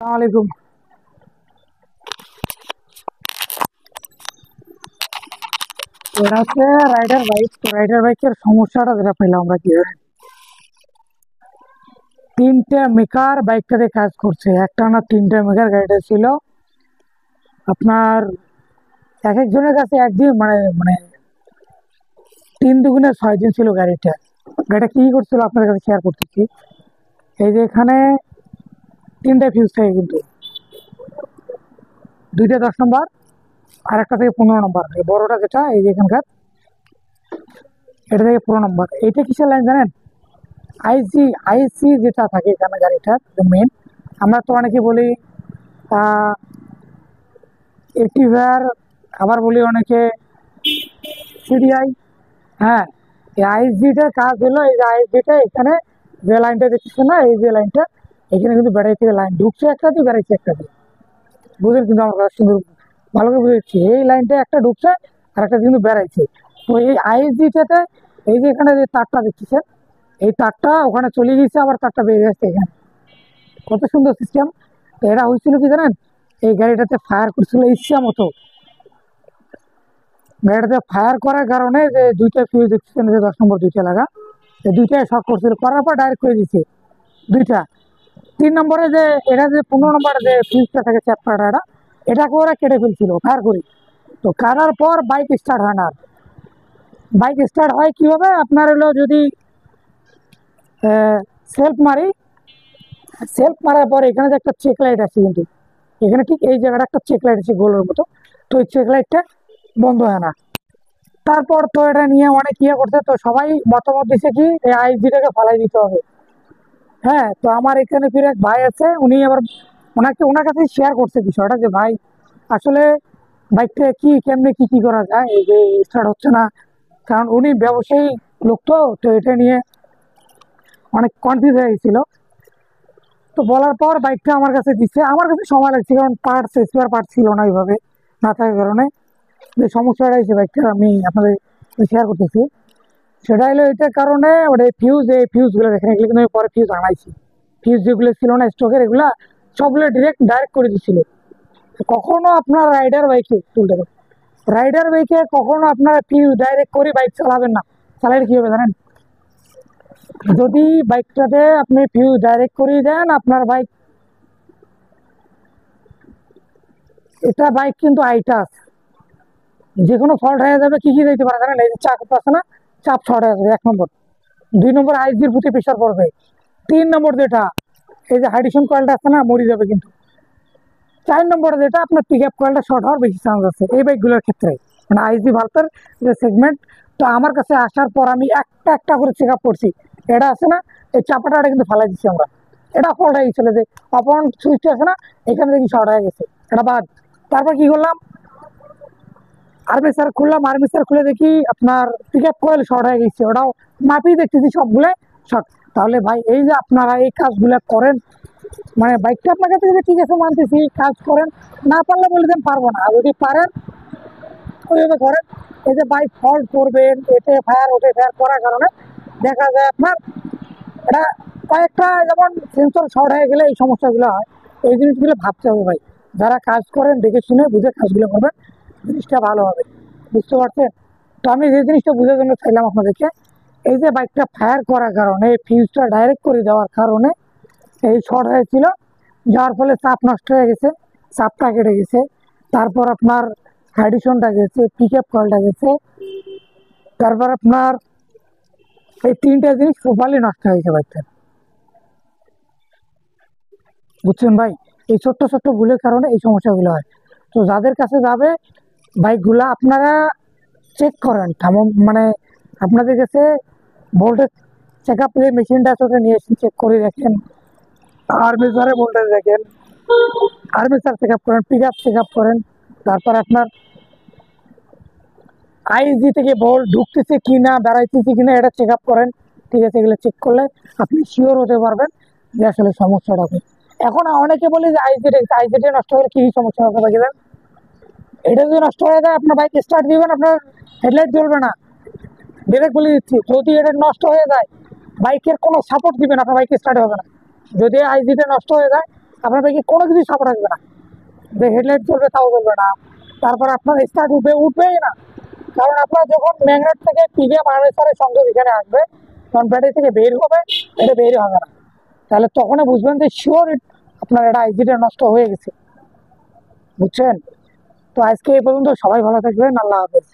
আসসালামাইকুম। এটা হচ্ছে রাইডার বাইক। তো রাইডার বাইকের সমস্যাটা যেটা পেলাম আমরা কি জানেন, তিনটে মেকার বাইকটাতে কাজ করছে, একটা না তিনটে মেকার গাড়িটা ছিল আপনার। এক একজনের কাছে একদিন মানে মানে 3 দুগুণে 6 দিন ছিল গাড়িটা কি করছিল আপনার কাছে শেয়ার করতেছি। এই যে এখানে তিনটে ফিউজ থাকে, কিন্তু দুইটা 10 নম্বর আর একটা থেকে 15 নম্বর। এই বড়টা যেটা এই যে এখানকার, এটা থেকে 15 নম্বর। এইটা কিসের লাইন জানেন? আইসি আইসি যেটা থাকে এখানে গাড়িটার মেন, আমরা তো অনেকে বলি এক্টিভার, আবার বলি অনেকে সিডিআই। হ্যাঁ, এই আইএসজিটার কাজ হলো, এই যে আইএসজিটা এখানে যে লাইনটা দেখতেছে না, এই যে লাইনটা এখানে কিন্তু ব্যাটারি থেকে লাইন ঢুকছে একটা দিয়ে, বেড়াইছে একটা দিয়ে। বুঝলেন? কিন্তু আমার কাছে সুন্দর ভালো করে বুঝেছি, এই লাইনটা একটা ঢুকছে আর একটা কিন্তু বেড়াইছে। তো এই আইএসজিটাতে এই যে এখানে যে তারটা দেখতেছেন, এই তারটা ওখানে চলে গেছে, আবার তারটা বেরিয়ে গেছে এখানে। কত সুন্দর সিস্টেম! তো এরা হয়েছিল কি জানেন, এই গাড়িটাতে ফায়ার করছিল ইচ্ছা মতো। গাড়িটাতে ফায়ার করার কারণে যে দুইটা ফিউজ দেখছেন, যে 10 নম্বর দুইটা লাগা, এই দুইটাই শর্ট করছিল, করার পর ডাইরেক্ট করে দিচ্ছে দুইটা। 3 নম্বরে যে এটা যে 15 নম্বরে যে ফিউজটা থাকে চ্যাপ্টারটা, এটাকে ওরা কেটে ফেলছিল ফায়ার করে। তো কাটার পর বাইক স্টার্ট হয় না। বাইক স্টার্ট হয় কিভাবে? আপনার হলো যদি সেলফ মারি, সেলফ মারার পর এখানে যে একটা চেক লাইট আছে, কিন্তু এখানে ঠিক এই জায়গাটা একটা চেক লাইট আছে গোলের মতো। তো এই চেক লাইটটা বন্ধ হয় না। তারপর তো এটা নিয়ে অনেক ইয়ে করছে, তো সবাই মতামত দিচ্ছে কি এই আইসিটাকে ফালাই দিতে হবে। হ্যাঁ, তো আমার এখানে ফিরে এক ভাই আছে, উনি আবার ওনার কাছে শেয়ার করছে বিষয়টা, যে ভাই আসলে বাইকটা কি কেমনে কি কি করা যায়, এই যে স্টার্ট হচ্ছে না। কারণ উনি ব্যবসায়ী লোক, তো তো এটা নিয়ে অনেক কনফিউজ হয়ে গেছিল। তো বলার পর বাইকটা আমার কাছে দিচ্ছে, আমার কাছে সময় লাগছে, কারণ স্পেয়ার পার্ট ছিল না এইভাবে, না থাকার কারণে যে সমস্যাটা হয়েছে বাইকটা আমি আপনাদের শেয়ার করতেছি। সেটা হলো এটার কারণে ওটা ফিউজ, এই ফিউজগুলো দেখেন, এগুলো কিন্তু আমি পরে ফিউজ আনাইছি। ফিউজ যেগুলো ছিল না স্টকের, এগুলা সবগুলো ডাইরেক্ট করে দিচ্ছিল। কখনো আপনার রাইডার বাইকে কখনো আপনারা ফিউজ ডাইরেক্ট করে বাইক চালাবেন না। চালালে কি হবে জানেন? যদি বাইকটাতে আপনি ফিউজ ডাইরেক্ট করে দেন, আপনার বাইক, এটা বাইক কিন্তু আইটাস, যে কোনো ফল্ট হয়ে যাবে। কি কি দিতে পারে জানেন? এই যে চাপ আছে না, চাপ শর্ট হয়ে যাবে 1 নম্বর। 2 নম্বর আইসির প্রতি প্রেশার পড়বে। 3 নম্বর যেটা, এই যে হাইড্রেশন কয়েলটা আছে না, মরে যাবে কিন্তু। 4 নম্বরে যেটা, আপনার পিক আপ কয়েলটা শর্ট হওয়ার বেশি চান্স আছে এই বাইকগুলোর ক্ষেত্রে, মানে আইসি ভাল্বের যে সেগমেন্ট। তো আমার কাছে আসার পর আমি একটা একটা করে চেক আপ করছি। এটা আছে না, এই চাপাটা কিন্তু ফালাই দিচ্ছি আমরা। এটা ফল্ট হয়ে গেছিল, যে অপন সুইচটা আছে না, এখানে দেখি শর্ট হয়ে গেছে, এটা বাদ। তারপর কি করলাম, আর্মিস্টার খুললাম, আর্মিস্টার খুলে দেখি আপনার পিক আপ কয়েল শর্ট হয়ে গেছে, ওটাও মাপিয়ে দেখতেছি সবগুলো শর্ট। তাহলে ভাই এই যে আপনারা এই কাজগুলো করেন, মানে বাইকটা আপনার কাছে যদি ঠিক আছে মানতেছি, কাজ করেন, না পারলে বলে দেন পারবো না, আর যদি পারেন ওইভাবে করেন। এই যে বাইক ফল্ট করবেন, এতে ফায়ার ওঠে, ফায়ার করার কারণে দেখা যায় আপনার এটা কয়েকটা, যেমন সেন্সর শর্ট হয়ে গেলে এই সমস্যাগুলো হয়। এই জিনিসগুলো ভাবতে হবে ভাই, যারা কাজ করেন দেখে শুনে বুঝে কাজগুলো করবেন, জিনিসটা ভালো হবে। বুঝতে পারছেন? তো আমি যে জিনিসটা বোঝার জন্য চাইলাম আপনাদেরকে, এই যে বাইকটা ফায়ার করার কারণে, ফিউজটা ডাইরেক্ট করে দেওয়ার কারণে এই শর্ট হয়েছিল, যার ফলে চাপ নষ্ট হয়ে গেছে, চাপটা কেটে গেছে। তারপর আপনার হাইড্রেশনটা গেছে, পিক আপ কয়েলটা গেছে। তারপর আপনার এই 3টা জিনিস প্রপারলি নষ্ট হয়েছে বাইকটা। বুঝছেন ভাই? এই ছোট্ট ছোট্ট ভুলের কারণে এই সমস্যাগুলো হয়। তো যাদের কাছে যাবে বাইকগুলা, আপনারা চেক করেন, মানে আপনাদের কাছে ভোল্টেজ চেক আপ যে মেশিনটা আছে ওটা নিয়ে এসে চেক করে দেখেন, আর্মেচারে ভোল্টেজ দেখেন, আর্মেচার চেক আপ করেন, পিক আপ চেক আপ করেন। তারপর আপনার আইএসজি থেকে ভোল্ট ঢুকতেছে কিনা, বেড়াইতেছে কিনা, এটা চেক আপ করেন। ঠিক আছে, এগুলো চেক করলে আপনি শিওর হতে পারবেন যে আসলে সমস্যাটা কি। এখন অনেকে বলে যে আইজেডে নষ্ট হলে কি সমস্যা হবে দেখবেন। এটা যদি নষ্ট হয়ে যায়, আপনার বাইক স্টার্ট দিবেন, আপনার হেডলাইট জ্বলবে না। ডিরেক্ট বলে দিচ্ছি, যদি এটা নষ্ট হয়ে যায়, বাইকের কোনো সাপোর্ট দিবেন, আপনার বাইক স্টার্ট হবে না। যদি আইজিটা নষ্ট হয়ে যায়, আপনার বাইকে কোনো কিছু সাপোর্ট আসবে না, যে হেডলাইট চলবে তাও চলবে না, তারপর আপনার স্টার্ট উঠবেই না। কারণ আপনার যখন ম্যাগনেট থেকে টিভিএম আরএসআর সংযোগ এখানে আসবে, তখন ব্যাটারি থেকে বের হবে, এটা বের হবে না, তাহলে তখনই বুঝবেন যে শিওর আপনার এটা আইজিটা নষ্ট হয়ে গেছে, বুঝছেন? তো আজকে এই পর্যন্ত, সবাই ভালো থাকবেন, আল্লাহ হাফেজ।